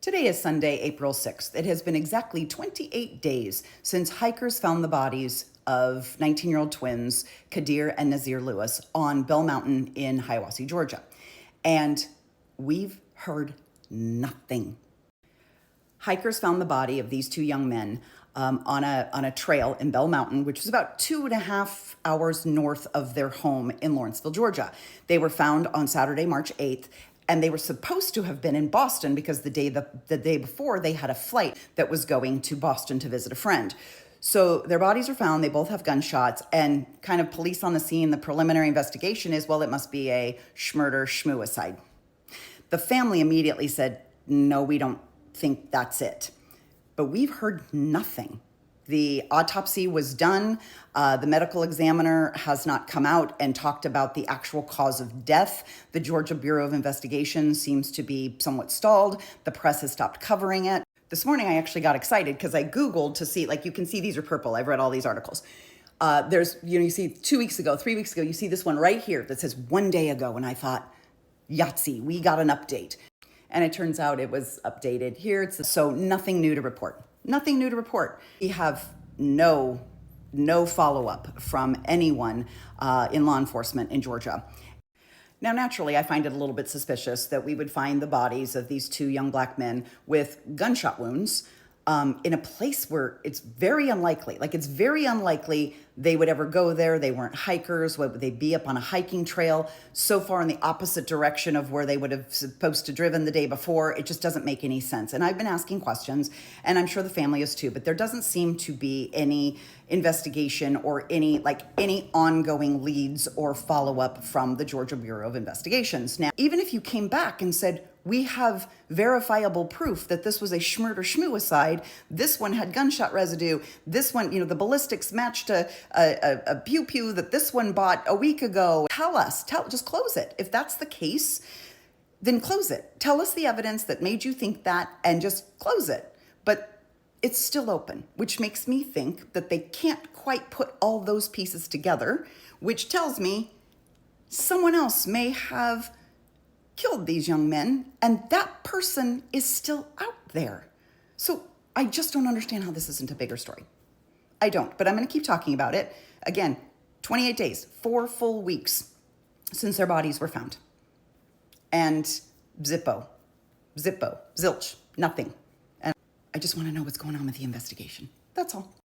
Today is Sunday, April 6th. It has been exactly 28 days since hikers found the bodies of 19-year-old twins, Kadir and Nazir Lewis, on Bell Mountain in Hiawassee, Georgia. And we've heard nothing. Hikers found the body of these two young men on a trail in Bell Mountain, which was about 2.5 hours north of their home in Lawrenceville, Georgia. They were found on Saturday, March 8th, and they were supposed to have been in Boston because the day before they had a flight that was going to Boston to visit a friend. So their bodies are found. They both have gunshots, and kind of police on the scene. The preliminary investigation is, well, it must be a schmurder schmuicide. The family immediately said, no, we don't think that's it. But we've heard nothing. The autopsy was done. The medical examiner has not come out and talked about the actual cause of death. The Georgia Bureau of Investigation seems to be somewhat stalled. The press has stopped covering it. This morning, I actually got excited because I Googled to see, like, you can see these are purple. I've read all these articles. You see 2 weeks ago, 3 weeks ago, you see this one right here that says 1 day ago. And I thought, Yahtzee, we got an update. And it turns out it was updated here. So nothing new to report. Nothing new to report. We have no follow-up from anyone in law enforcement in Georgia. Now, naturally, I find it a little bit suspicious that we would find the bodies of these two young black men with gunshot wounds in a place where it's very unlikely. Like, it's very unlikely they would ever go there. They weren't hikers. Would they be up on a hiking trail so far in the opposite direction of where they would have supposed to driven the day before? It just doesn't make any sense. And I've been asking questions, and I'm sure the family is too, but there doesn't seem to be any investigation or any ongoing leads or follow-up from the Georgia Bureau of Investigations. Now, even if you came back and said, we have verifiable proof that this was a schmurder schmuicide, this one had gunshot residue, this one, the ballistics matched a pew-pew that this one bought a week ago. Just close it. If that's the case, then close it. Tell us the evidence that made you think that and just close it. But it's still open, which makes me think that they can't quite put all those pieces together, which tells me someone else may have killed these young men, and that person is still out there. So I just don't understand how this isn't a bigger story. I don't, but I'm going to keep talking about it. Again, 28 days, 4 full weeks since their bodies were found. And zilch, nothing. And I just want to know what's going on with the investigation. That's all.